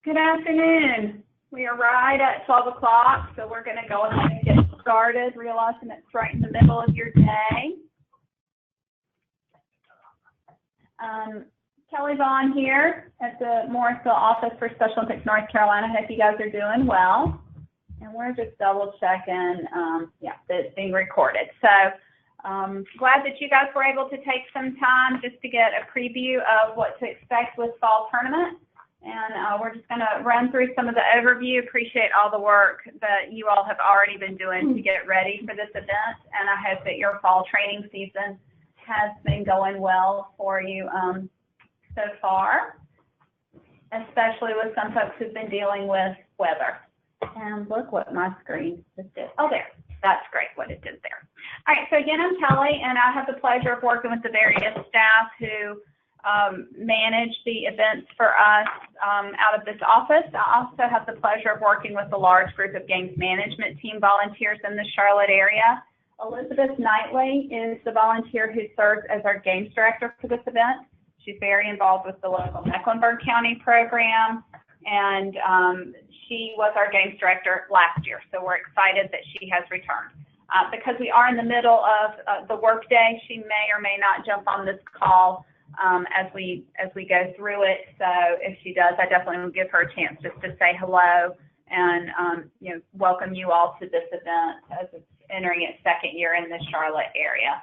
Good afternoon. We are right at 12 o'clock, so we're going to go ahead and get started, realizing it's right in the middle of your day. Kelly Vaughn here at the Morrisville office for Special Olympics North Carolina. I hope you guys are doing well. And we're just double checking, that it's being recorded. So glad that you guys were able to take some time just to get a preview of what to expect with fall tournament. And we're just going to run through some of the overview. Appreciate all the work that you all have already been doing to get ready for this event. And I hope that your fall training season has been going well for you so far, especially with some folks who've been dealing with weather. And look what my screen just did. Oh, there. That's great what it did there. All right, so again, I'm Kelly, and I have the pleasure of working with the various staff who manage the events for us out of this office. I also have the pleasure of working with a large group of games management team volunteers in the Charlotte area. Elizabeth Knightley is the volunteer who serves as our games director for this event. She's very involved with the local Mecklenburg County program, and she was our games director last year, so we're excited that she has returned. Because we are in the middle of the workday, she may or may not jump on this call as we go through it. So if she does, I definitely will give her a chance just to say hello and welcome you all to this event as it's entering its second year in the Charlotte area.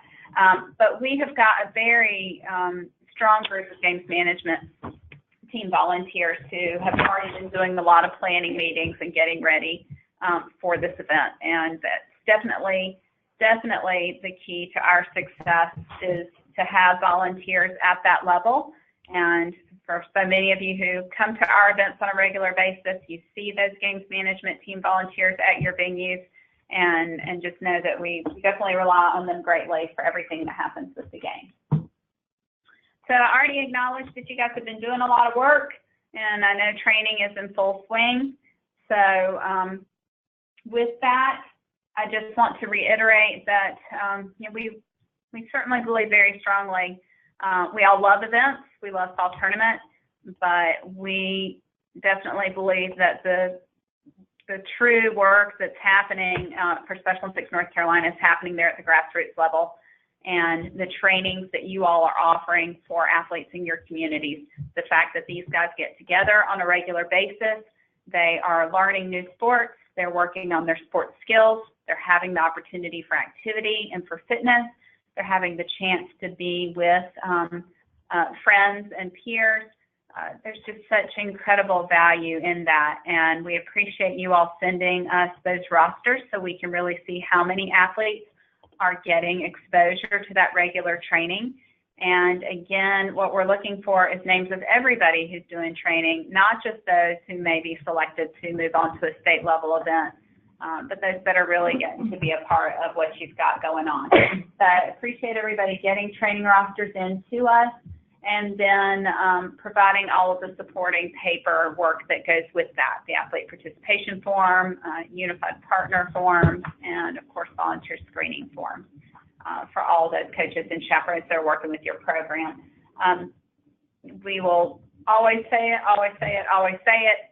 But we have got a very strong group of games management team volunteers who have already been doing a lot of planning meetings and getting ready for this event. And that's definitely the key to our success is to have volunteers at that level. And for so many of you who come to our events on a regular basis, you see those games management team volunteers at your venues, and just know that we definitely rely on them greatly for everything that happens with the game. So I already acknowledged that you guys have been doing a lot of work, and I know training is in full swing. So with that, I just want to reiterate that we certainly believe very strongly. We all love events. We love fall tournament, but we definitely believe that the true work that's happening for Special Olympics North Carolina is happening there at the grassroots level. And the trainings that you all are offering for athletes in your communities, the fact that these guys get together on a regular basis, they are learning new sports, they're working on their sports skills, they're having the opportunity for activity and for fitness, they're having the chance to be with friends and peers. There's just such incredible value in that, and we appreciate you all sending us those rosters so we can really see how many athletes are getting exposure to that regular training. And again, what we're looking for is names of everybody who's doing training, not just those who may be selected to move on to a state level event, but those that are really getting to be a part of what you've got going on. So I appreciate everybody getting training rosters into us, and then providing all of the supporting paperwork that goes with that, the athlete participation form, unified partner forms, and of course volunteer screening forms for all those coaches and chaperones that are working with your program. We will always say it,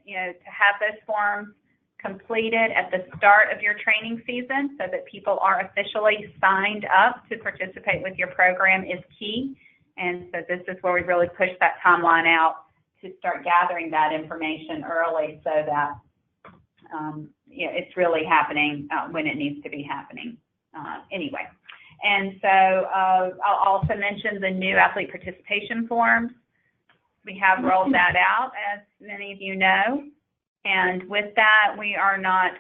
to have those forms completed at the start of your training season so that people are officially signed up to participate with your program is key. And so this is where we really push that timeline out to start gathering that information early so that it's really happening when it needs to be happening anyway. And so I'll also mention the new athlete participation forms. We have rolled that out, as many of you know. And with that, we are not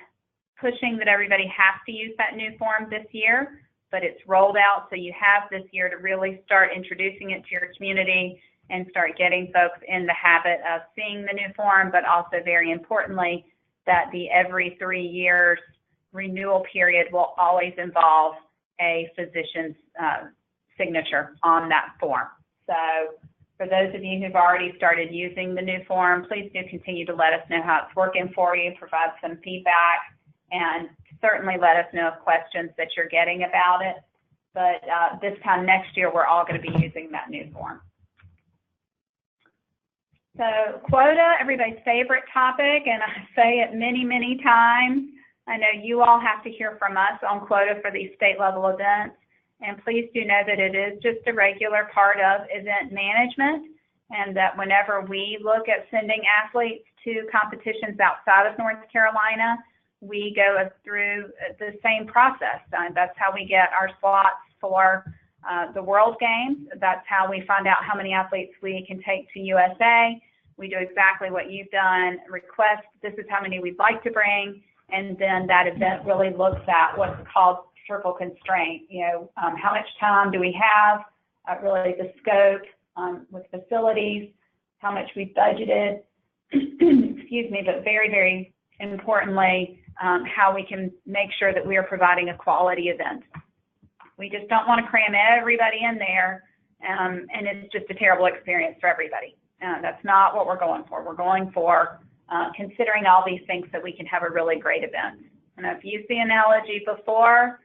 pushing that everybody has to use that new form this year, but it's rolled out, so you have this year to really start introducing it to your community and start getting folks in the habit of seeing the new form, but also very importantly, that the every 3 years renewal period will always involve a physician's signature on that form. So for those of you who've already started using the new form, please do continue to let us know how it's working for you, provide some feedback, and certainly let us know of questions that you're getting about it. But this time next year, we're all going to be using that new form. So quota, everybody's favorite topic, and I say it many, many times. I know you all have to hear from us on quota for these state level events, and please do know that it is just a regular part of event management, and that whenever we look at sending athletes to competitions outside of North Carolina, we go through the same process. That's how we get our slots for the World Games. That's how we find out how many athletes we can take to USA. We do exactly what you've done, request, this is how many we'd like to bring, and then that event really looks at what's called triple constraint. How much time do we have, really the scope with facilities, how much we've budgeted, excuse me, but very, very importantly, how we can make sure that we are providing a quality event. We just don't want to cram everybody in there, and it's just a terrible experience for everybody. That's not what we're going for. We're going for considering all these things so we can have a really great event. And I've used the analogy before.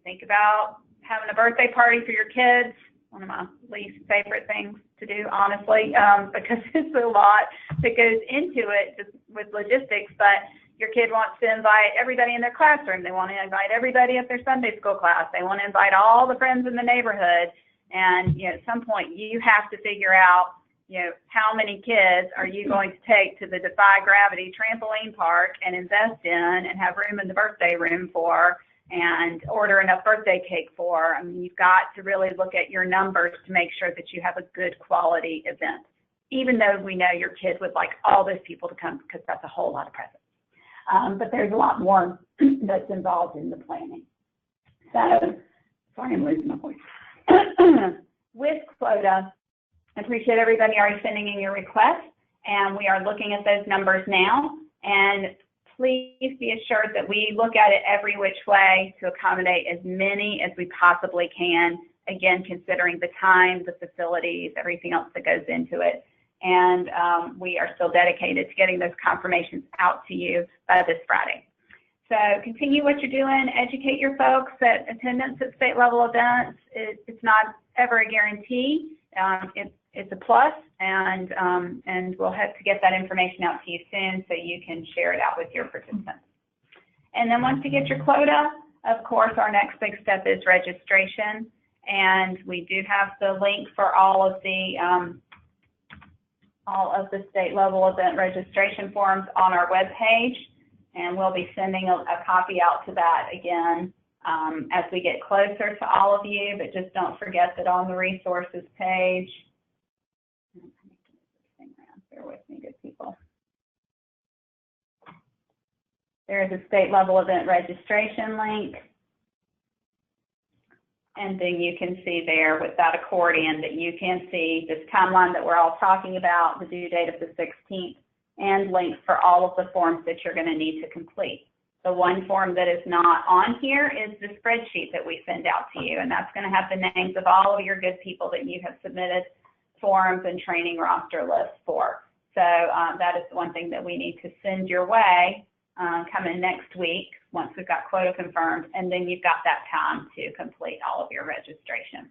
Think about having a birthday party for your kids, one of my least favorite things to do, honestly, because it's a lot that goes into it just with logistics, but your kid wants to invite everybody in their classroom. They want to invite everybody at their Sunday school class. They want to invite all the friends in the neighborhood. And at some point, you have to figure out, how many kids are you going to take to the Defy Gravity trampoline park and invest in and have room in the birthday room for and order enough birthday cake for. I mean, you've got to really look at your numbers to make sure that you have a good quality event, even though we know your kid would like all those people to come because that's a whole lot of presents. But there's a lot more that's involved in the planning. So, sorry, I'm losing my voice. With quota, I appreciate everybody already sending in your requests, and we are looking at those numbers now. And please be assured that we look at it every which way to accommodate as many as we possibly can, again, considering the time, the facilities, everything else that goes into it. And we are still dedicated to getting those confirmations out to you by this Friday. So continue what you're doing, educate your folks that attendance at state level events, it's not ever a guarantee. It's a plus, and we'll have to get that information out to you soon so you can share it out with your participants. And then once you get your quota, of course, our next big step is registration. And we do have the link for all of the state level event registration forms on our webpage, and we'll be sending a copy out to that again as we get closer to all of you, but just don't forget that on the resources page, bear with me, good people, there is a state level event registration link. And then you can see there with that accordion that you can see this timeline that we're all talking about, the due date of the 16th, and links for all of the forms that you're going to need to complete. The one form that is not on here is the spreadsheet that we send out to you, and that's going to have the names of all of your good people that you have submitted forms and training roster lists for. So that is the one thing that we need to send your way coming next week once we've got quota confirmed, and then you've got that time to complete all of your registration.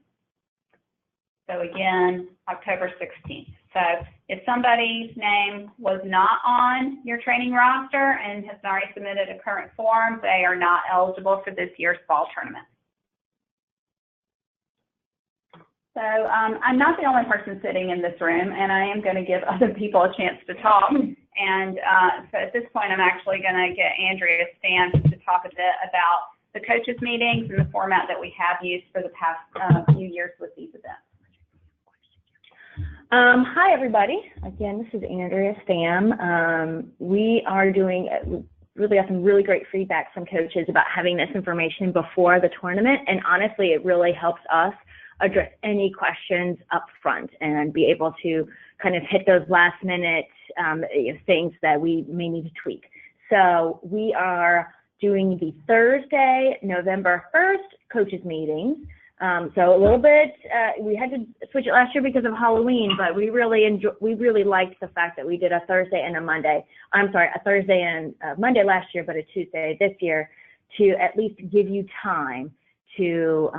So again, October 16th. So if somebody's name was not on your training roster and has already submitted a current form, they are not eligible for this year's fall tournament. So I'm not the only person sitting in this room, and I am going to give other people a chance to talk. And so at this point, I'm actually going to get Andrea Stan to talk a bit about the coaches meetings and the format that we have used for the past few years with these events. Hi, everybody. Again, this is Andrea Stam. We are doing really got some really great feedback from coaches about having this information before the tournament, and honestly, it really helps us address any questions up front and be able to kind of hit those last minute things that we may need to tweak. So we are doing the Thursday, November 1st coaches meetings. So a little bit, we had to switch it last year because of Halloween, but we really liked the fact that we did a Thursday and a Monday. I'm sorry, a Thursday and a Monday last year, but a Tuesday this year, to at least give you time to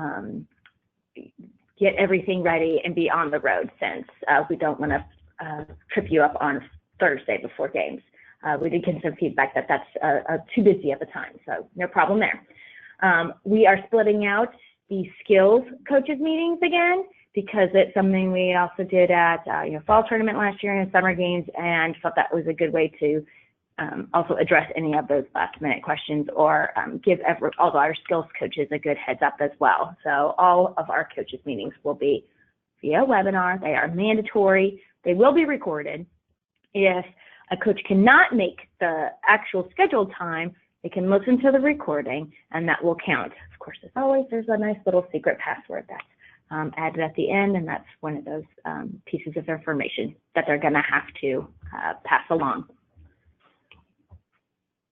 get everything ready and be on the road, since we don't want to trip you up on Thursday before games. We did get some feedback that that's too busy at the time, so no problem there. We are splitting out the skills coaches meetings again because it's something we also did at fall tournament last year and summer games, and felt that was a good way to also address any of those last minute questions or give all of our skills coaches a good heads up as well. So all of our coaches meetings will be via webinar. They are mandatory. They will be recorded. If a coach cannot make the actual scheduled time, they can listen to the recording, and that will count. Of course, as always, there's a nice little secret password that's added at the end, and that's one of those pieces of information that they're going to have to pass along.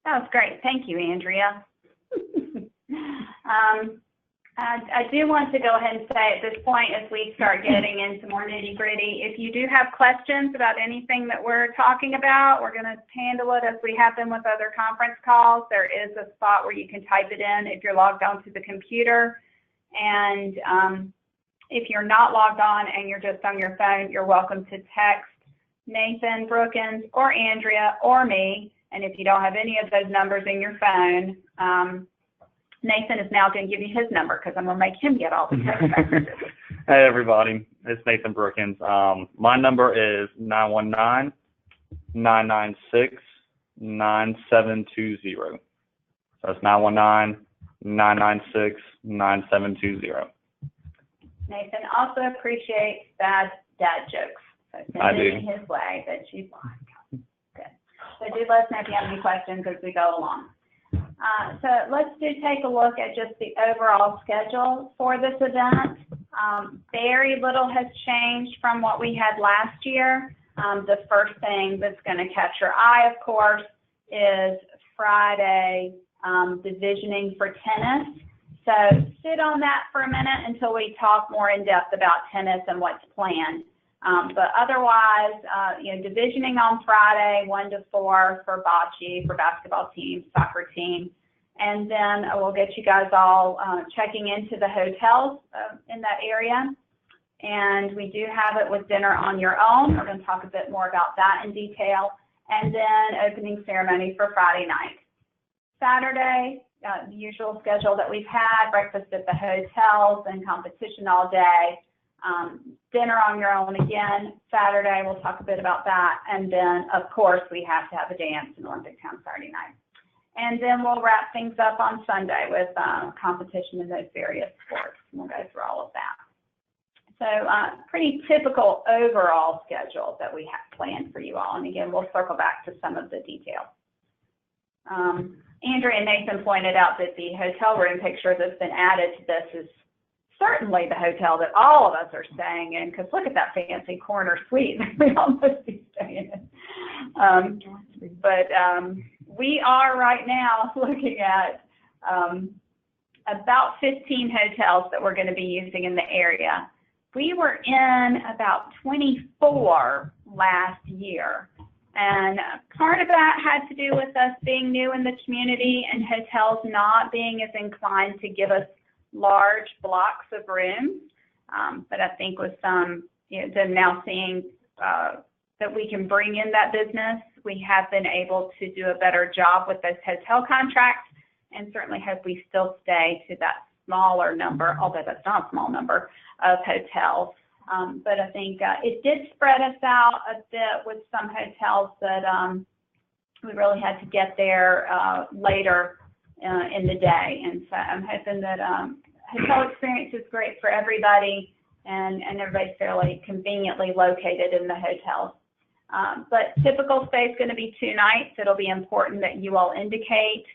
That was great. Thank you, Andrea. I do want to go ahead and say at this point, as we start getting into more nitty-gritty, if you do have questions about anything that we're talking about, we're going to handle it as we have been with other conference calls. There is a spot where you can type it in if you're logged on to the computer. And if you're not logged on and you're just on your phone, you're welcome to text Nathan Brookins or Andrea or me. And if you don't have any of those numbers in your phone, Nathan is now going to give you his number because I'm going to make him get all the text messages. Hey, everybody. It's Nathan Brookins. My number is 919-996-9720. So that's 919-996-9720. Nathan also appreciates dad jokes. So send it his way that you like. Good. So do let us know if you have any questions as we go along. So let's take a look at just the overall schedule for this event. Very little has changed from what we had last year. The first thing that's going to catch your eye, of course, is Friday divisioning for tennis. So sit on that for a minute until we talk more in depth about tennis and what's planned. But otherwise, divisioning on Friday, 1 to 4 for bocce, for basketball team, soccer team. And then we'll get you guys all checking into the hotels in that area. And we do have it with dinner on your own. We're going to talk a bit more about that in detail. And then opening ceremony for Friday night. Saturday, the usual schedule that we've had, breakfast at the hotels and competition all day. Dinner on your own again. Saturday, we'll talk a bit about that. And then, of course, we have to have a dance in Olympic Town Saturday night. And then we'll wrap things up on Sunday with competition in those various sports. And we'll go through all of that. So pretty typical overall schedule that we have planned for you all. And again, we'll circle back to some of the details. Andrea and Nathan pointed out that the hotel room picture that's been added to this is certainly the hotel that all of us are staying in, because look at that fancy corner suite we all must be staying in. We are right now looking at about 15 hotels that we're going to be using in the area. We were in about 24 last year. And part of that had to do with us being new in the community and hotels not being as inclined to give us large blocks of rooms. But I think with some, them now seeing that we can bring in that business, we have been able to do a better job with those hotel contracts, and certainly hope we still stay to that smaller number, although that's not a small number, of hotels. But I think it did spread us out a bit with some hotels that we really had to get there later in the day. And so I'm hoping that hotel experience is great for everybody, and everybody's fairly conveniently located in the hotels. But typical stay is going to be 2 nights. It'll be important that you all indicate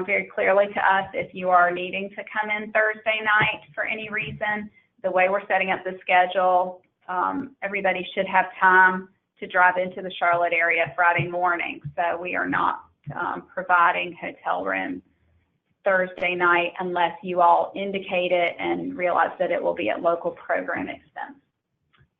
very clearly to us if you are needing to come in Thursday night for any reason. The way we're setting up the schedule, everybody should have time to drive into the Charlotte area Friday morning. So we are not providing hotel rooms Thursday night unless you all indicate it and realize that it will be at local program expense.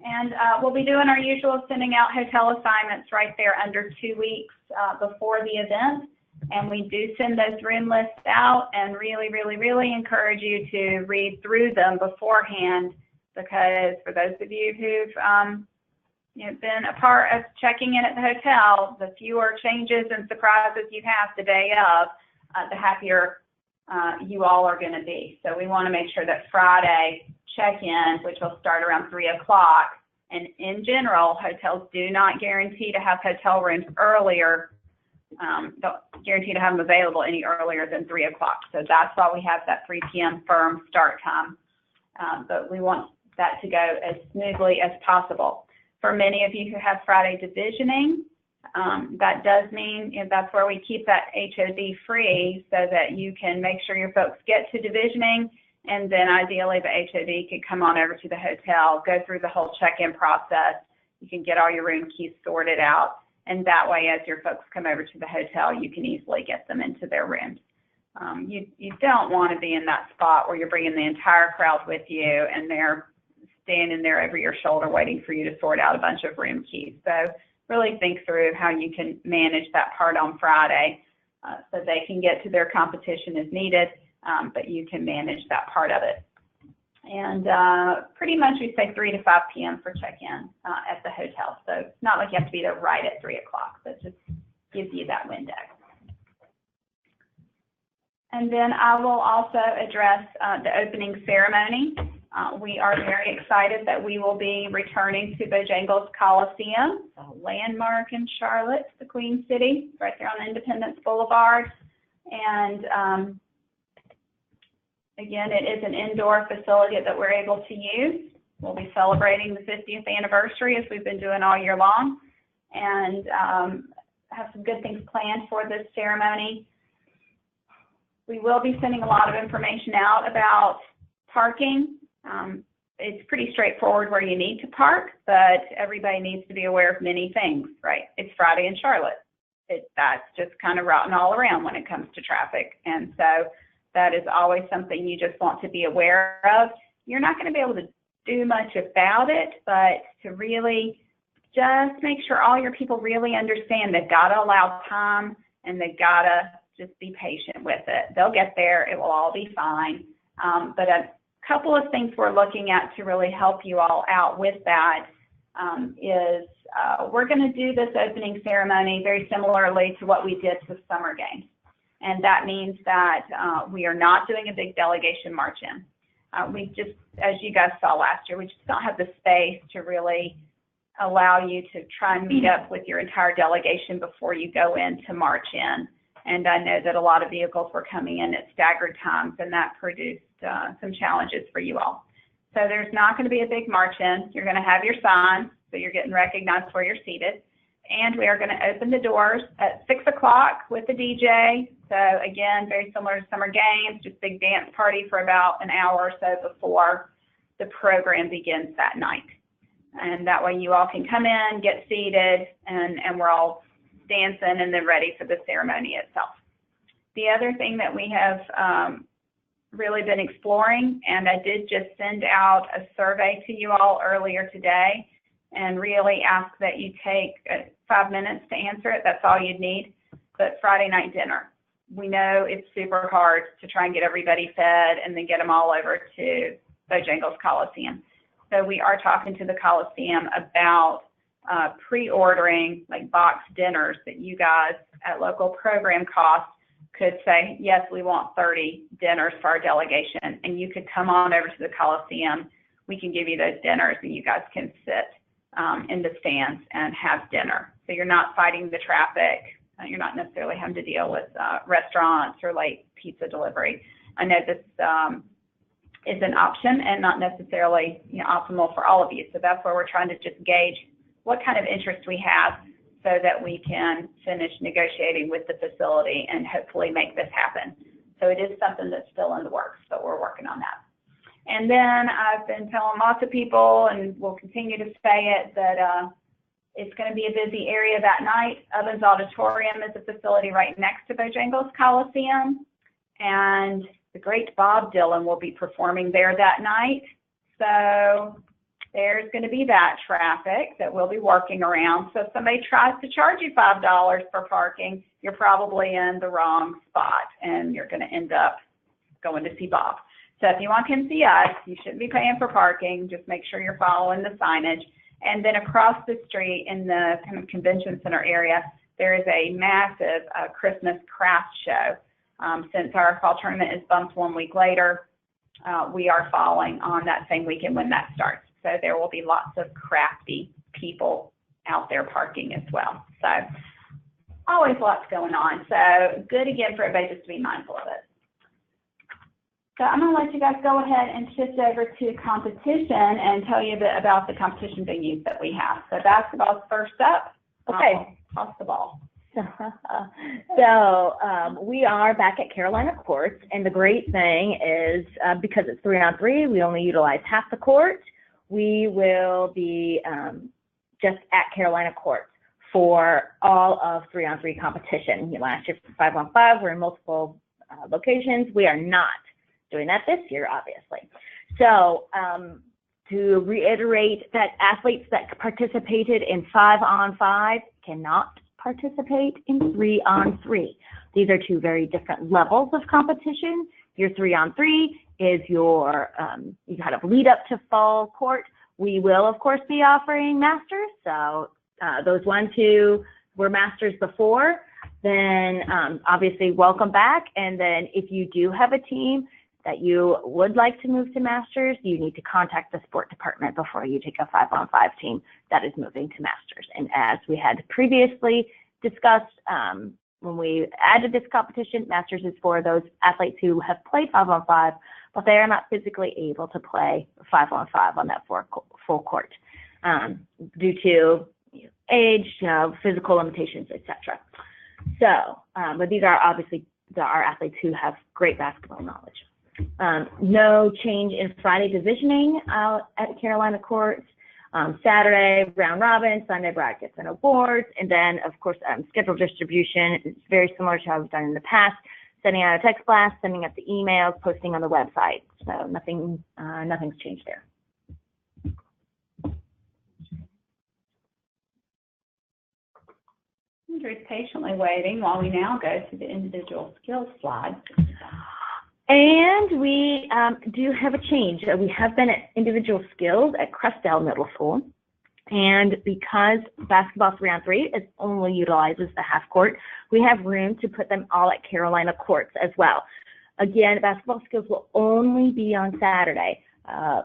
And we'll be doing our usual sending out hotel assignments right there under 2 weeks before the event. And we do send those room lists out and really, really, really encourage you to read through them beforehand, because for those of you who've been a part of checking in at the hotel, the fewer changes and surprises you have the day of, the happier you all are going to be. So we want to make sure that Friday check-in, which will start around 3 o'clock, and in general, hotels do not guarantee to have hotel rooms earlier, don't guarantee to have them available any earlier than 3 o'clock. So that's why we have that 3 p.m. firm start time. But we want that to go as smoothly as possible. For many of you who have Friday divisioning, that does mean that's where we keep that HOD free so that you can make sure your folks get to divisioning, and then ideally the HOD could come on over to the hotel, go through the whole check-in process. You can get all your room keys sorted out, and that way as your folks come over to the hotel, you can easily get them into their rooms. You don't want to be in that spot where you're bringing the entire crowd with you and they're standing there over your shoulder waiting for you to sort out a bunch of room keys. So really think through how you can manage that part on Friday so they can get to their competition as needed, but you can manage that part of it. And pretty much we say 3 to 5 p.m. for check-in at the hotel. So it's not like you have to be there right at 3 o'clock, but just gives you that window. And then I will also address the opening ceremony. We are very excited that we will be returning to Bojangles Coliseum, a landmark in Charlotte, the Queen City, right there on Independence Boulevard. And again, it is an indoor facility that we're able to use. We'll be celebrating the 50th anniversary as we've been doing all year long, and have some good things planned for this ceremony. We will be sending a lot of information out about parking. It's pretty straightforward where you need to park, but everybody needs to be aware of many things, right? It's Friday in Charlotte. That's just kind of rotten all around when it comes to traffic. And so that is always something you just want to be aware of. You're not going to be able to do much about it, but to really just make sure all your people really understand they've got to allow time and they've got to just be patient with it. They'll get there. It will all be fine. But a couple of things we're looking at to really help you all out with that is we're going to do this opening ceremony very similarly to what we did with Summer Games. And that means that we are not doing a big delegation march-in. We just, as you guys saw last year, we just don't have the space to really allow you to try and meet up with your entire delegation before you go in to march in. And I know that a lot of vehicles were coming in at staggered times, and that produced some challenges for you all. So there's not going to be a big march-in. You're going to have your signs, so you're getting recognized where you're seated. And we are going to open the doors at 6 o'clock with the DJ. So again, very similar to Summer Games, just big dance party for about an hour or so before the program begins that night. And that way you all can come in, get seated, and we're all dancing and then ready for the ceremony itself. The other thing that we have really been exploring, and I did just send out a survey to you all earlier today and really ask that you take 5 minutes to answer it. That's all you'd need. But Friday night dinner. We know it's super hard to try and get everybody fed and then get them all over to Bojangles Coliseum. So we are talking to the Coliseum about pre-ordering like box dinners that you guys at local program cost could say, yes, we want 30 dinners for our delegation, and you could come on over to the Coliseum. We can give you those dinners and you guys can sit in the stands and have dinner. So you're not fighting the traffic. You're not necessarily having to deal with restaurants or late pizza delivery. I know this is an option and not necessarily optimal for all of you. So that's where we're trying to just gauge what kind of interest we have so that we can finish negotiating with the facility and hopefully make this happen. So it is something that's still in the works, but we're working on that. And then I've been telling lots of people, and will continue to say it, that it's going to be a busy area that night. Ovens Auditorium is a facility right next to Bojangles Coliseum, and the great Bob Dylan will be performing there that night. So there's going to be that traffic that we'll be working around. So if somebody tries to charge you $5 for parking, you're probably in the wrong spot, and you're going to end up going to see Bob. So if you want to come see us, you shouldn't be paying for parking. Just make sure you're following the signage. And then across the street in the kind of convention center area, there is a massive Christmas craft show. Since our fall tournament is bumped 1 week later, we are following on that same weekend when that starts. So there will be lots of crafty people out there parking as well. So always lots going on. So good again for everybody just to be mindful of it. So I'm going to let you guys go ahead and shift over to competition and tell you a bit about the competition venues that we have. So basketball is first up. Okay. Toss the ball. So we are back at Carolina Courts, and the great thing is because it's 3-on-3, we only utilize half the court. We will be just at Carolina Courts for all of 3-on-3 competition. Last year for 5-on-5, we're in multiple locations. We are not doing that this year, obviously. So to reiterate that athletes that participated in 5-on-5 cannot participate in 3-on-3. These are two very different levels of competition. Your 3-on-3 is your, you kind of lead up to fall court. We will, of course, be offering masters. So those ones who were masters before, then obviously welcome back. And then if you do have a team that you would like to move to masters, you need to contact the sport department before you take a 5-on-5 team that is moving to masters. And as we had previously discussed, when we added this competition, masters is for those athletes who have played 5-on-5, but they are not physically able to play 5-on-5 on that full court due to age, physical limitations, etc. So, but these are obviously our athletes who have great basketball knowledge. No change in Friday divisioning out at Carolina Courts. Saturday, round robin, Sunday, brackets and awards, and then, of course, schedule distribution is very similar to how we've done in the past, sending out a text blast, sending out the emails, posting on the website. So nothing's changed there. Andrew's patiently waiting while we now go to the individual skills slide. And we do have a change. We have been at individual skills at Crestdale Middle School. And because basketball 3-on-3 only utilizes the half court, we have room to put them all at Carolina Courts as well. Again, basketball skills will only be on Saturday.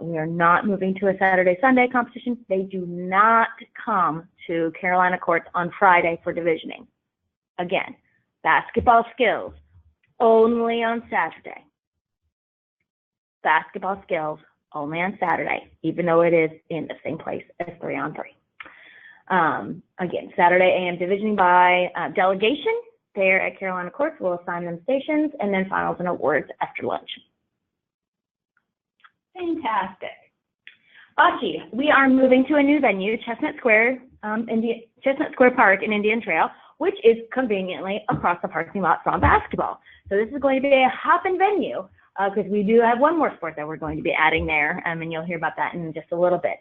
We are not moving to a Saturday-Sunday competition. They do not come to Carolina Courts on Friday for divisioning. Again, basketball skills only on Saturday. Basketball skills only on Saturday, even though it is in the same place as 3-on-3. Again, Saturday AM divisioning by delegation there at Carolina Courts. We'll assign them stations, and then finals and awards after lunch. Fantastic. Bocce, we are moving to a new venue, Chestnut Square Park in Indian Trail, which is conveniently across the parking lot from basketball. So this is going to be a hop-in venue because we do have one more sport that we're going to be adding there, and you'll hear about that in just a little bit.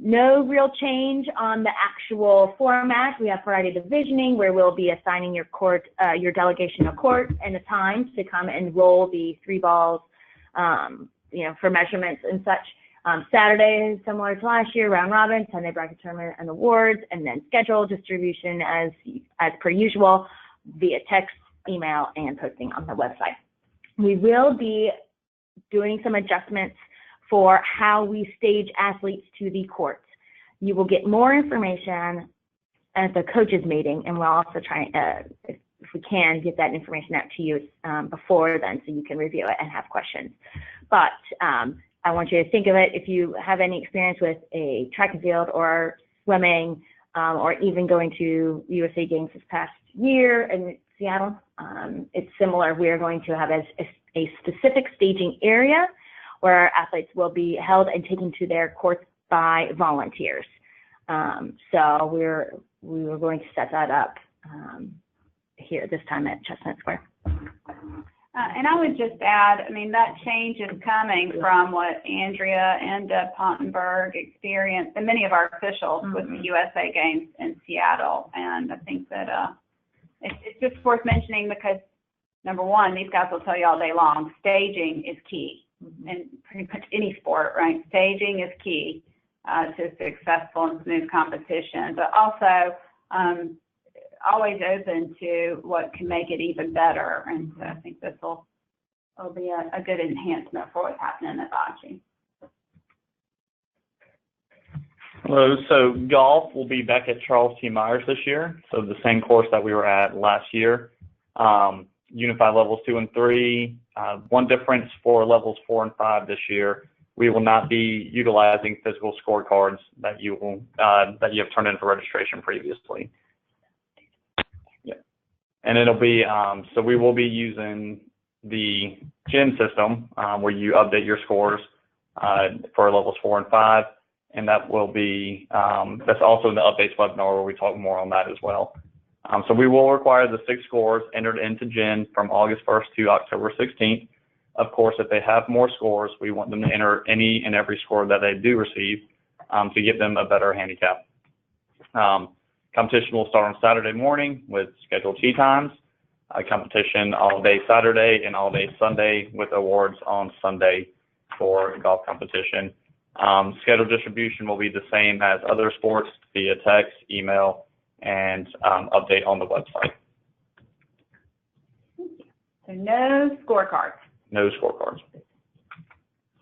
No real change on the actual format. We have Friday divisioning where we'll be assigning your your delegation a court and a time to come and roll the 3 balls, for measurements and such. Saturday is similar to last year, round robin, Sunday bracket tournament and awards, and then schedule distribution as per usual via text, email, and posting on the website. We will be doing some adjustments for how we stage athletes to the courts. You will get more information at the coaches meeting, and we'll also try, if we can, get that information out to you before then so you can review it and have questions. But I want you to think of it, if you have any experience with a track and field or swimming or even going to USA Games this past year in Seattle, it's similar. We are going to have a specific staging area where our athletes will be held and taken to their courts by volunteers. So we were going to set that up here this time at Chestnut Square. And I would just add, that change is coming from what Andrea and Pontenberg experienced, and many of our officials with the USA Games in Seattle. And I think that it's just worth mentioning because, number one, these guys will tell you all day long, staging is key. In pretty much any sport, right? Staging is key. to successful and smooth competition, but also always open to what can make it even better. And so I think this will be a good enhancement for what's happening at bocce. Hello. So golf will be back at Charles T. Myers this year. So the same course that we were at last year. Unified levels 2 and 3. One difference for levels 4 and 5 this year, we will not be utilizing physical scorecards that you have turned in for registration previously. Yeah, and it'll be so we will be using the GEN system where you update your scores for levels 4 and 5, and that will be that's also in the updates webinar where we talk more on that as well. So we will require the 6 scores entered into GEN from August 1st to October 16th. Of course, if they have more scores, we want them to enter any and every score that they do receive to give them a better handicap. Competition will start on Saturday morning with scheduled tee times, competition all day Saturday and all day Sunday with awards on Sunday for golf competition. Scheduled distribution will be the same as other sports via text, email, and update on the website. So no scorecards. No scorecards.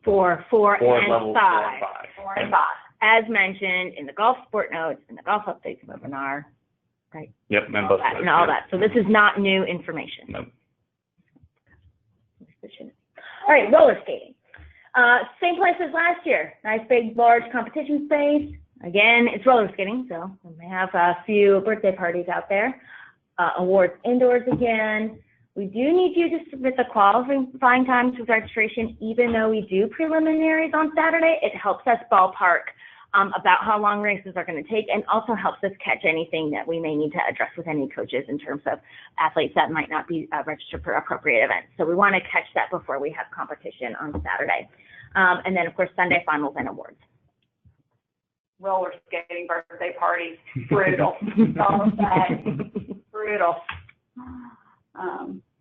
For 4 and 5. 4 and 5. As mentioned in the golf sport notes, in the golf updates webinar, right? Yep, and all that, and all that. So this is not new information. Nope. All right, roller skating. Same place as last year. Nice big, large competition space. Again, it's roller skating, so we may have a few birthday parties out there. Awards indoors again. We do need you to submit the qualifying times with registration, even though we do preliminaries on Saturday. It helps us ballpark about how long races are going to take, and also helps us catch anything that we may need to address with any coaches in terms of athletes that might not be registered for appropriate events. So we want to catch that before we have competition on Saturday. And then, of course, Sunday finals and awards. Roller skating birthday parties, brutal. All of that, brutal.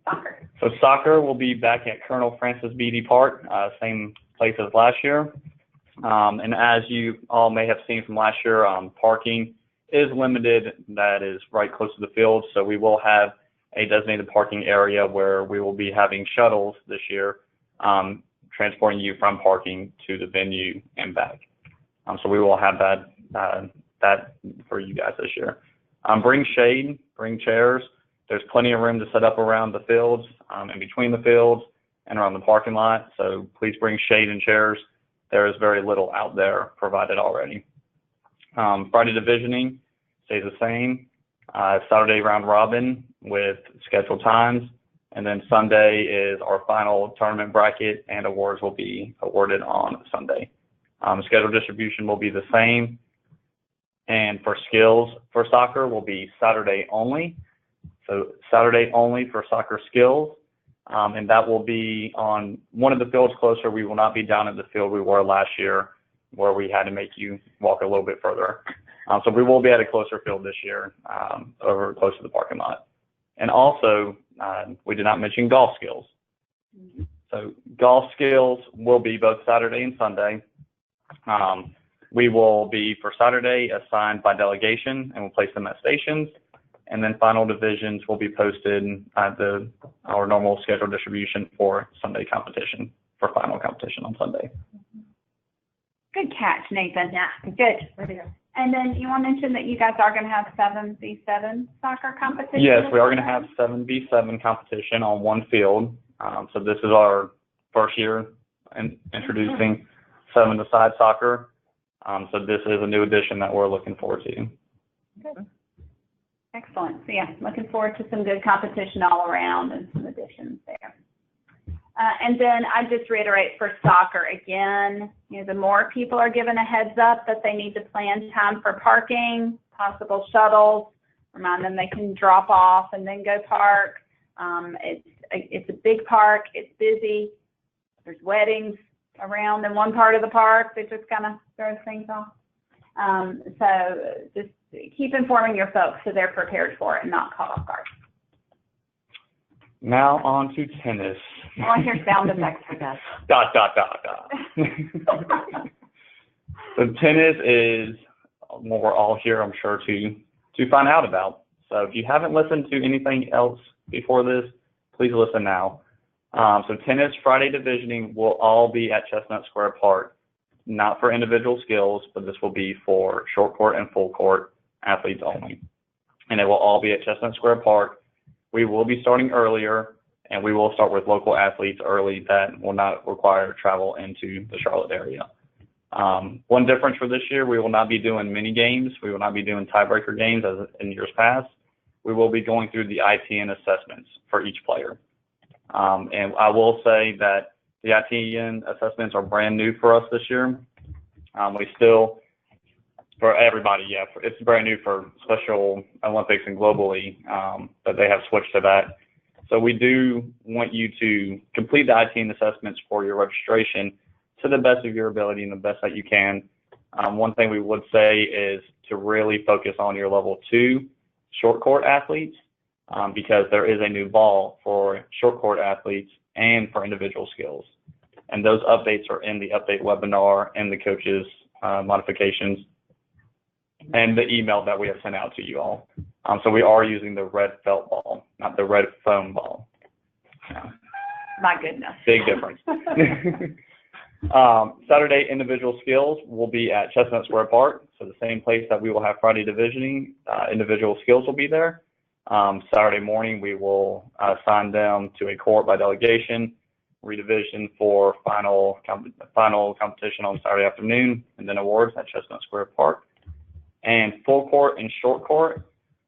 Soccer. So soccer will be back at Colonel Francis Beatty Park, same place as last year. And as you all may have seen from last year, parking is limited. That is right close to the field. So we will have a designated parking area where we will be having shuttles this year, transporting you from parking to the venue and back. So we will have that for you guys this year. Bring shade, bring chairs. There's plenty of room to set up around the fields, in between the fields, and around the parking lot. So please bring shade and chairs. There is very little out there provided already. Friday divisioning stays the same. Saturday round robin with scheduled times. And then Sunday is our final tournament bracket, and awards will be awarded on Sunday. Scheduled distribution will be the same. And for skills for soccer will be Saturday only. So Saturday only for soccer skills, and that will be on one of the fields closer. We will not be down at the field we were last year where we had to make you walk a little bit further. So we will be at a closer field this year, over close to the parking lot. And also, we did not mention golf skills. So golf skills will be both Saturday and Sunday. We will be, for Saturday, assigned by delegation, and we'll place them at stations. And then final divisions will be posted at our normal scheduled distribution for Sunday competition, for final competition on Sunday. Good catch, Nathan. Yeah, good. And then you want to mention that you guys are going to have 7v7 soccer competition? Yes, we are going to have 7v7 competition on one field. So this is our first year in introducing 7-a-side soccer. So this is a new addition that we're looking forward to. Good. Excellent. So yeah, looking forward to some good competition all around and some additions there. And then I just reiterate for soccer again, the more people are given a heads up that they need to plan time for parking, possible shuttles, remind them they can drop off and then go park. It's a big park. It's busy. There's weddings around in one part of the park that just kind of throws things off. So just keep informing your folks so they're prepared for it and not caught off guard. Now on to tennis. I want to hear sound effects for that. Dot. So tennis is what we're all here, I'm sure, to find out about. So if you haven't listened to anything else before this, please listen now. So tennis Friday divisioning will all be at Chestnut Square Park, not for individual skills, but this will be for short court and full court athletes only. And it will all be at Chestnut Square Park. We will be starting earlier, and we will start with local athletes early that will not require travel into the Charlotte area. One difference for this year, we will not be doing mini games. We will not be doing tiebreaker games as in years past. We will be going through the ITN assessments for each player. And I will say that the ITN assessments are brand new for us this year. We still, for everybody, yeah, it's brand new for Special Olympics and globally, that they have switched to that. So we do want you to complete the ITN assessments for your registration to the best of your ability and the best that you can. One thing we would say is to really focus on your level 2 short court athletes, because there is a new ball for short court athletes and for individual skills. And those updates are in the update webinar and the coaches' modifications and the email that we have sent out to you all. So we are using the red felt ball, not the red foam ball. Yeah. My goodness. Big difference. Saturday individual skills will be at Chestnut Square Park, so the same place that we will have Friday divisioning. Individual skills will be there. Saturday morning we will assign them to a court by delegation, redivision for final competition on Saturday afternoon, and then awards at Chestnut Square Park. And full court and short court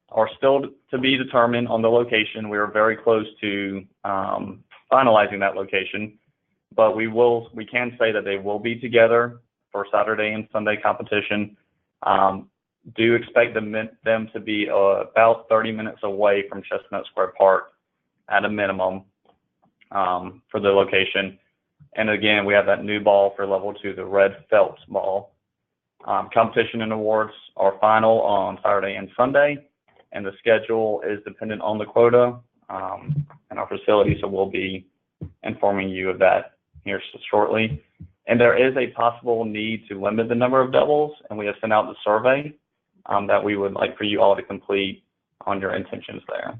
are still to be determined on the location. We are very close to finalizing that location. But we can say that they will be together for Saturday and Sunday competition. Do expect them to be about 30 minutes away from Chestnut Square Park at a minimum for the location. And again, we have that new ball for level 2, the red felt ball. Competition and awards are final on Saturday and Sunday, and the schedule is dependent on the quota and our facility, so we'll be informing you of that here shortly. And there is a possible need to limit the number of doubles, and we have sent out the survey that we would like for you all to complete on your intentions there.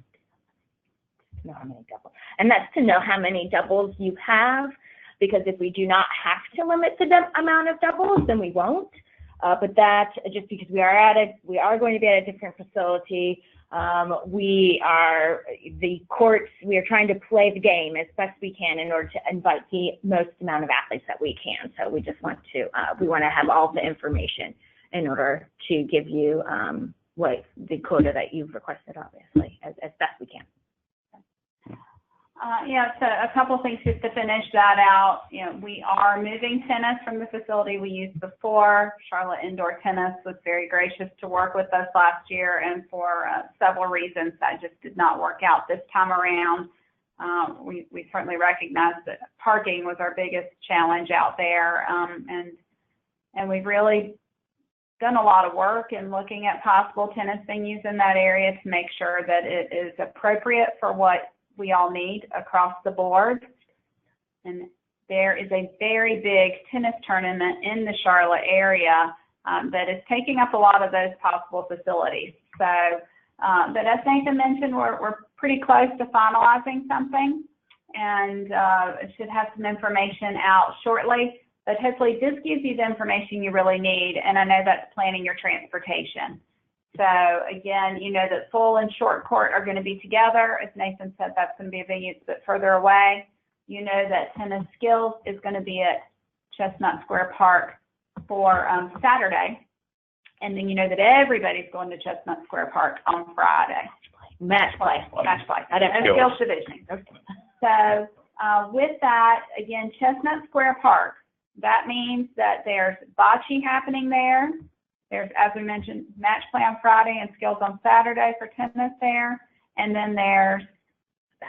Know how many doubles. And that's to know how many doubles you have, because if we do not have to limit the amount of doubles, then we won't. But that just because we are going to be at a different facility. We are trying to play the game as best we can in order to invite the most amount of athletes that we can. So we just want to have all the information in order to give you what the quota that you've requested, obviously, as best we can. Yeah, so a couple of things just to finish that out. You know, we are moving tennis from the facility we used before. Charlotte Indoor Tennis was very gracious to work with us last year, and for several reasons that just did not work out this time around. We certainly recognize that parking was our biggest challenge out there, and we've really done a lot of work in looking at possible tennis venues in that area to make sure that it is appropriate for what we all need across the board. And there is a very big tennis tournament in the Charlotte area that is taking up a lot of those possible facilities. So, but as Nathan mentioned, we're pretty close to finalizing something, and should have some information out shortly. But hopefully this gives you the information you really need, and I know that's planning your transportation. So again, you know that full and short court are going to be together. As Nathan said, that's going to be a venue a bit further away. You know that tennis skills is going to be at Chestnut Square Park for Saturday. And then you know that everybody's going to Chestnut Square Park on Friday. Match play. I don't know. Skills division. So with that, again, Chestnut Square Park, that means that there's bocce happening there. There's, as we mentioned, match play on Friday and skills on Saturday for tennis there. And then there's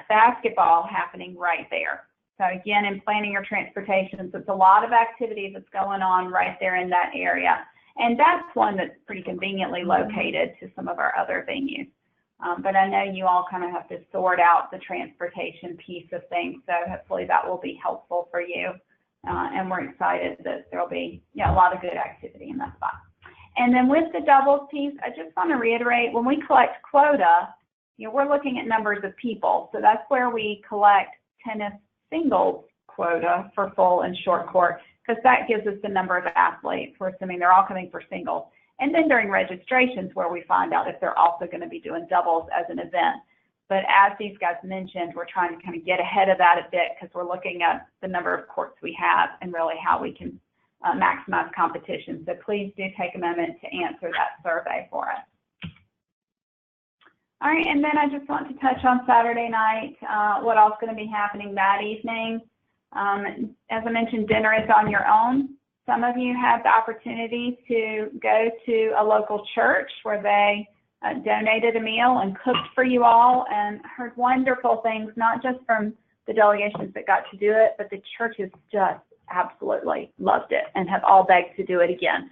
basketball happening right there. So again, in planning your transportation, so it's a lot of activity that's going on right there in that area. And that's one that's pretty conveniently located to some of our other venues. But I know you all kind of have to sort out the transportation piece of things, so hopefully that will be helpful for you. and we're excited that there'll be a lot of good activity in that spot. And then with the doubles piece, I just want to reiterate, when we collect quota, we're looking at numbers of people. So that's where we collect tennis singles quota for full and short court, because that gives us the number of athletes. We're assuming they're all coming for singles. And then during registrations, where we find out if they're also going to be doing doubles as an event. But as these guys mentioned, we're trying to kind of get ahead of that a bit, because we're looking at the number of courts we have and really how we can maximize competition. So please do take a moment to answer that survey for us. All right, and then I just want to touch on Saturday night, what else is going to be happening that evening. As I mentioned, dinner is on your own. Some of you have the opportunity to go to a local church where they donated a meal and cooked for you all, and heard wonderful things, not just from the delegations that got to do it, but the churches just absolutely loved it and have all begged to do it again.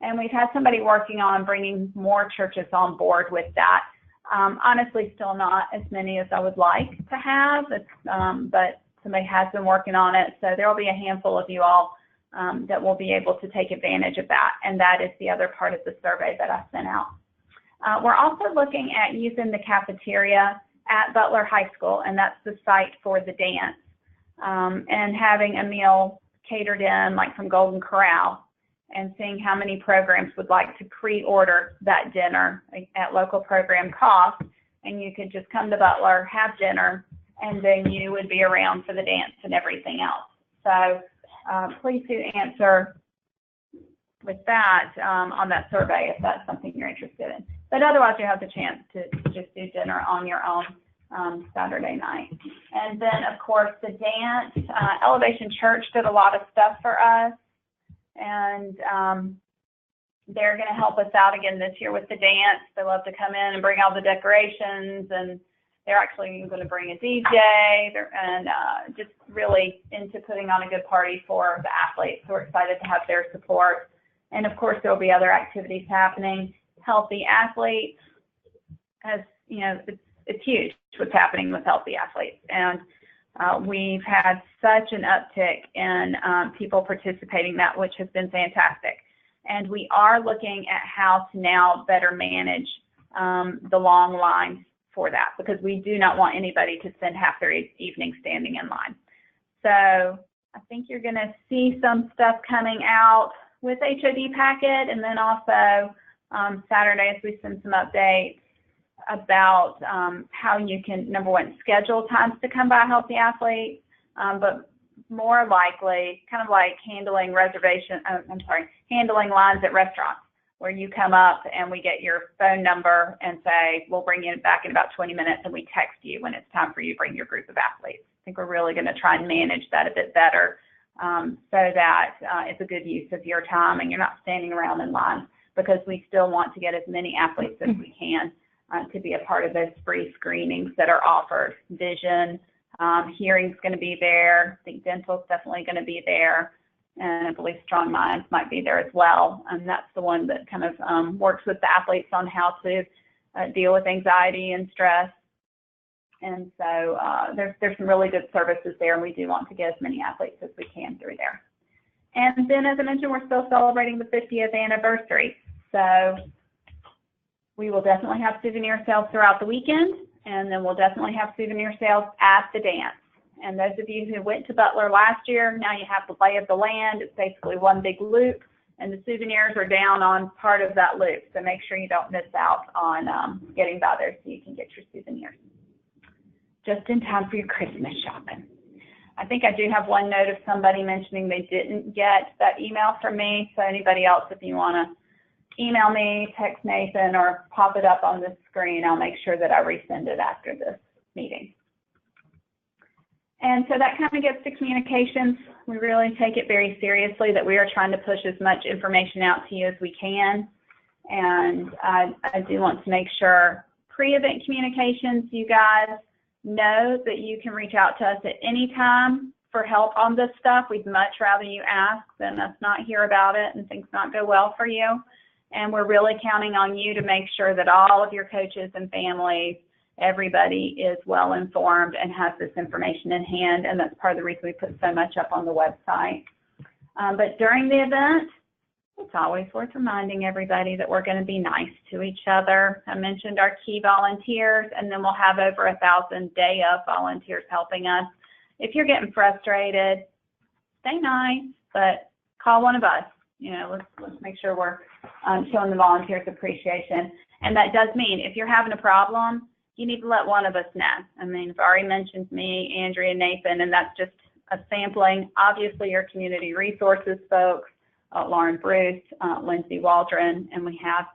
And we've had somebody working on bringing more churches on board with that. Honestly, still not as many as I would like to have, but somebody has been working on it. So there will be a handful of you all that will be able to take advantage of that. And that is the other part of the survey that I sent out. We're also looking at using the cafeteria at Butler High School, and that's the site for the dance, and having a meal catered in, like from Golden Corral, and seeing how many programs would like to pre-order that dinner at local program cost. And you could just come to Butler, have dinner, and then you would be around for the dance and everything else. So please do answer with that on that survey if that's something you're interested in. But otherwise, you have the chance to just do dinner on your own Saturday night. And then, of course, the dance. Elevation Church did a lot of stuff for us, and they're going to help us out again this year with the dance. They love to come in and bring all the decorations, and they're actually going to bring a DJ, and just really into putting on a good party for the athletes. So we're excited to have their support. And of course, there will be other activities happening. Healthy athletes, it's huge what's happening with healthy athletes. And we've had such an uptick in people participating in that, which has been fantastic. And we are looking at how to now better manage the long lines for that, because we do not want anybody to spend half their evening standing in line. So I think you're going to see some stuff coming out with HOD packet, and then also Saturdays we send some updates about how you can, number one, schedule times to come by healthy athletes, but more likely kind of like handling handling lines at restaurants, where you come up and we get your phone number and say, we'll bring you back in about 20 minutes, and we text you when it's time for you to bring your group of athletes. I think we're really going to try and manage that a bit better, so that it's a good use of your time and you're not standing around in line, because we still want to get as many athletes as we can to be a part of those free screenings that are offered. Vision, hearing's going to be there. I think dental's definitely going to be there. And I believe Strong Minds might be there as well. And that's the one that kind of works with the athletes on how to deal with anxiety and stress. And so there's some really good services there, and we do want to get as many athletes as we can through there. And then, as I mentioned, we're still celebrating the 50th anniversary. So we will definitely have souvenir sales throughout the weekend, and then we'll definitely have souvenir sales at the dance. And those of you who went to Butler last year, now you have the lay of the land. It's basically one big loop, and the souvenirs are down on part of that loop. So make sure you don't miss out on getting by there so you can get your souvenirs just in time for your Christmas shopping. I think I do have one note of somebody mentioning they didn't get that email from me. So anybody else, if you want to email me, text Nathan, or pop it up on the screen, I'll make sure that I resend it after this meeting. And so that kind of gets to communications. We really take it very seriously that we are trying to push as much information out to you as we can. And I do want to make sure pre-event communications, you guys know that you can reach out to us at any time for help on this stuff. We'd much rather you ask than us not hear about it and things not go well for you. And we're really counting on you to make sure that all of your coaches and families everybody is well informed and has this information in hand, and that's part of the reason we put so much up on the website. But during the event, it's always worth reminding everybody that we're going to be nice to each other. I mentioned our key volunteers, and then we'll have over 1,000 day of volunteers helping us. If you're getting frustrated, stay nice, but call one of us. You know, let's make sure we're showing the volunteers appreciation. And that does mean if you're having a problem, you need to let one of us know. I mean, if Ari mentions me, Andrea, Nathan, and that's just a sampling. Obviously, your community resources folks, Lauren Bruce, Lindsay Waldron, and we have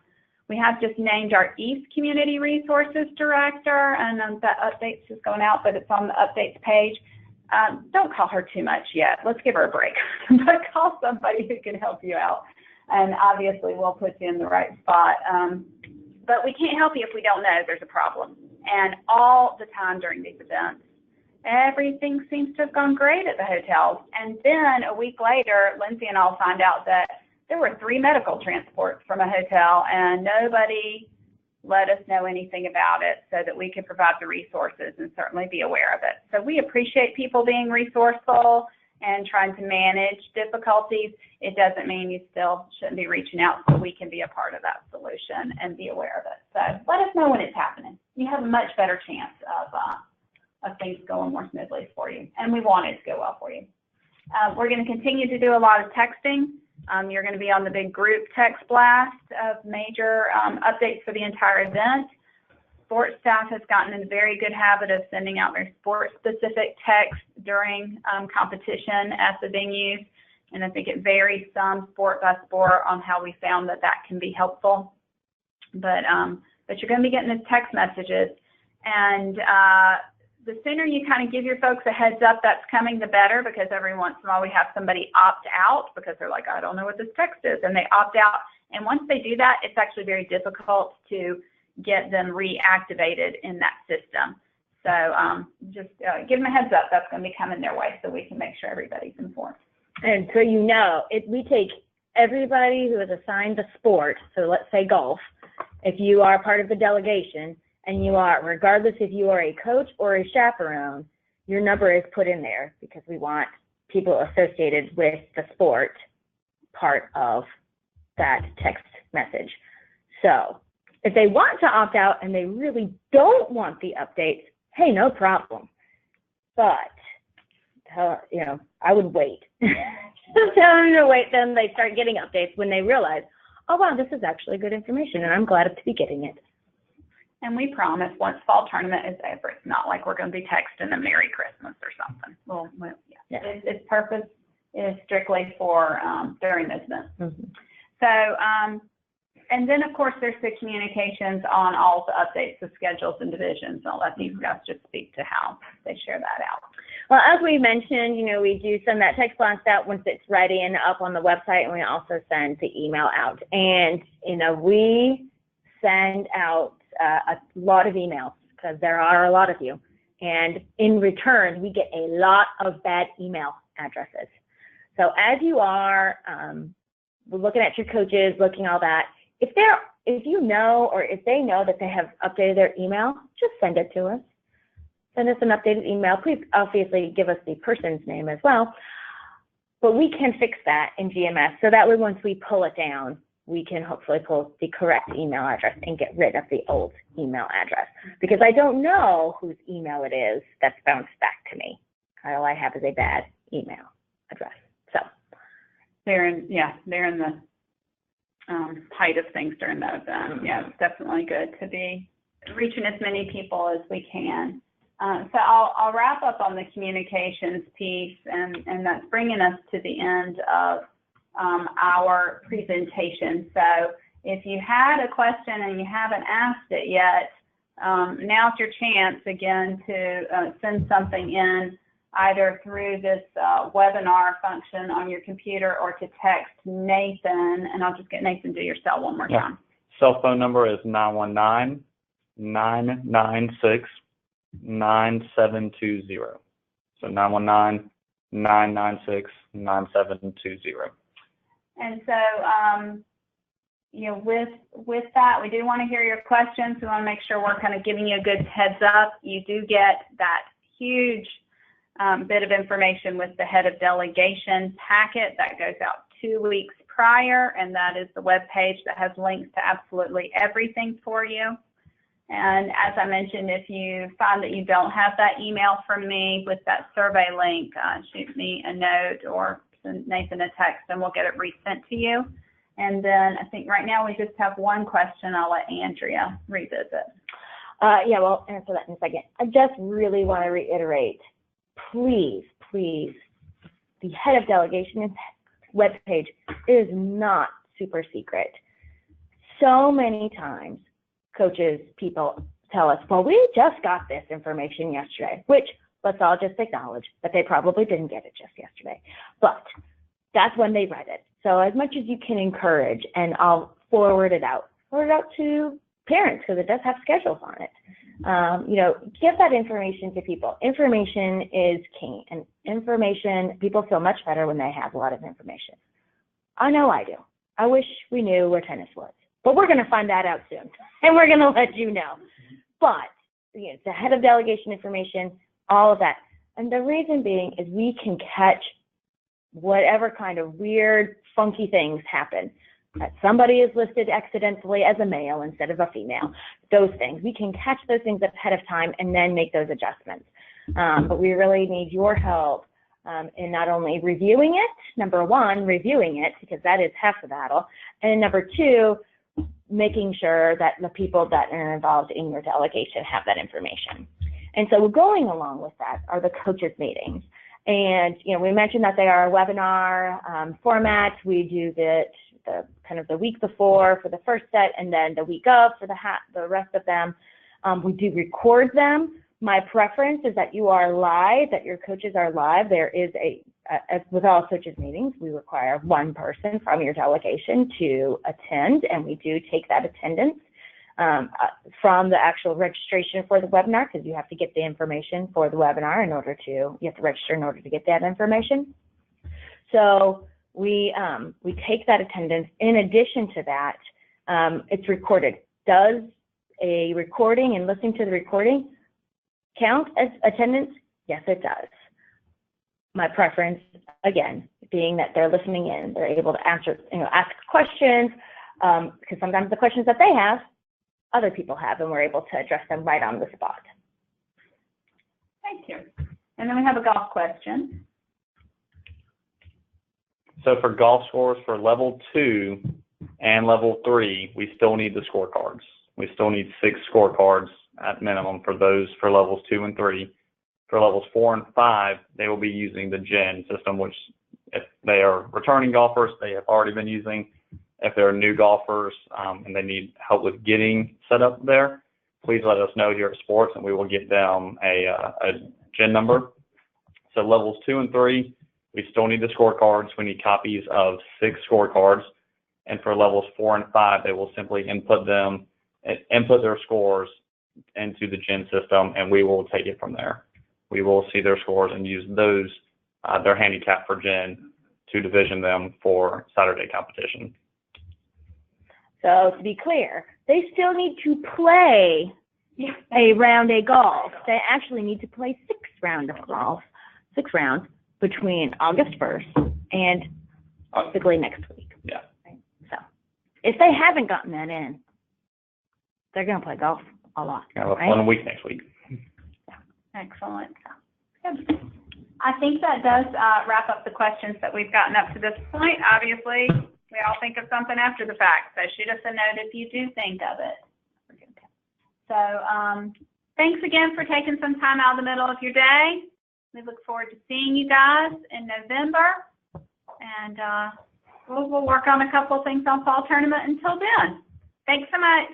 just named our East Community Resources Director, and that update's just going out, but it's on the updates page. Don't call her too much yet. Let's give her a break. But call somebody who can help you out. And obviously, we'll put you in the right spot. But we can't help you if we don't know there's a problem. And all the time during these events, everything seems to have gone great at the hotels. And then a week later, Lindsay and I'll find out that there were 3 medical transports from a hotel, and nobody let us know anything about it so that we could provide the resources and certainly be aware of it. So we appreciate people being resourceful and trying to manage difficulties. It doesn't mean you still shouldn't be reaching out so we can be a part of that solution and be aware of it. So let us know when it's happening. You have a much better chance of things going more smoothly for you, and we want it to go well for you. We're going to continue to do a lot of texting. You're going to be on the big group text blast of major updates for the entire event. Sports staff has gotten in a very good habit of sending out their sports-specific texts during competition at the venues, and I think it varies some sport by sport on how we found that can be helpful. But you're going to be getting these text messages, and the sooner you kind of give your folks a heads up that's coming, the better, because every once in a while we have somebody opt out because they're like, I don't know what this text is, and they opt out. And once they do that, it's actually very difficult to get them reactivated in that system. So just give them a heads up. That's going to be coming their way so we can make sure everybody's informed. And so you know, we take everybody who is assigned the sport, so let's say golf, if you are part of the delegation, and you are, regardless if you are a coach or a chaperone, your number is put in there because we want people associated with the sport part of that text message. So if they want to opt out and they really don't want the updates, hey, no problem. But, you know, I would wait. Tell them to wait, then they start getting updates when they realize, oh, wow, this is actually good information, and I'm glad to be getting it. And we promise once fall tournament is over, it's not like we're going to be texting a Merry Christmas or something. Well yeah. Its purpose is strictly for during this event. Mm-hmm. So, and then of course there's the communications on all the updates, the schedules and divisions. I'll let these guys just speak to how they share that out. Well, as we mentioned, you know, we do send that text blast out once it's ready and up on the website, and we also send the email out. And, you know, we send out a lot of emails because there are a lot of you. And in return, we get a lot of bad email addresses. So as you are looking at your coaches, looking all that, if you know or if they know that they have updated their email, just send it to us. Send us an updated email. Please obviously give us the person's name as well. But we can fix that in GMS so that way once we pull it down, we can hopefully pull the correct email address and get rid of the old email address. Because I don't know whose email it is that's bounced back to me. All I have is a bad email address. So they're in the height of things during that event. Yeah, it's definitely good to be reaching as many people as we can. So I'll wrap up on the communications piece, and that's bringing us to the end of our presentation. So if you had a question and you haven't asked it yet, now's your chance again to send something in either through this webinar function on your computer or to text Nathan, and I'll just get Nathan to do your cell one more time. Cell phone number is 919-996-9720. So 919-996-9720. And so with that, we do want to hear your questions. We want to make sure we're kind of giving you a good heads up. You do get that huge bit of information with the head of delegation packet that goes out 2 weeks prior, and that is the web page that has links to absolutely everything for you. And as I mentioned, if you find that you don't have that email from me with that survey link, shoot me a note or send Nathan a text and we'll get it resent to you. And then I think right now we just have one question. I'll let Andrea revisit. Yeah, we'll answer that in a second. I just really want to reiterate, please, the head of delegation webpage is not super secret. So many times, coaches, people tell us, well, we just got this information yesterday, which let's all just acknowledge that they probably didn't get it just yesterday. But that's when they read it. So as much as you can encourage, and I'll forward it out to parents because it does have schedules on it. Give that information to people. Information is king, and people feel much better when they have a lot of information. I know I do. I wish we knew where tennis was, but we're going to find that out soon, and we're going to let you know. But the head of delegation information, all of that, and the reason being is we can catch whatever kind of weird, funky things happen. That somebody is listed accidentally as a male instead of a female. Those things. We can catch those things ahead of time and then make those adjustments. But we really need your help in not only reviewing it, number one, reviewing it, because that is half the battle, and number two, making sure that the people that are involved in your delegation have that information. And so going along with that are the coaches meetings. And, we mentioned that they are a webinar format. We do the kind of the week before for the first set, and then the week of for the rest of them. We do record them. My preference is that you are live, that your coaches are live. There is as with all coaches meetings, we require one person from your delegation to attend, and we do take that attendance from the actual registration for the webinar, because you have to get the information for the webinar you have to register in order to get that information. So we take that attendance. In addition to that, it's recorded. Does a recording and listening to the recording count as attendance? Yes, it does. My preference, again, being that they're listening in, they're able to answer, ask questions, because sometimes the questions that they have, other people have, and we're able to address them right on the spot. Thank you. And then we have a golf question. So for golf scores for level 2 and level 3, we still need the scorecards. We still need 6 scorecards at minimum for those for levels 2 and 3. For levels 4 and 5, they will be using the GEN system, which if they are returning golfers, they have already been using. If they're new golfers and they need help with getting set up there, please let us know here at Sports, and we will get them a GEN number. So levels 2 and 3, we still need the scorecards. We need copies of 6 scorecards. And for levels 4 and 5, they will simply input their scores into the GEN system, and we will take it from there. We will see their scores and use those, their handicap for GEN, to division them for Saturday competition. So to be clear, they still need to play a round of golf. They actually need to play 6 rounds of golf, 6 rounds between August 1st and basically next week. Yeah. Right? So if they haven't gotten that in, they're going to play golf a lot. Have a fun week next week. Excellent. Good. I think that does wrap up the questions that we've gotten up to this point. Obviously, we all think of something after the fact, so shoot us a note if you do think of it. So thanks again for taking some time out of the middle of your day. We look forward to seeing you guys in November, and we'll work on a couple of things on fall tournament until then. Thanks so much.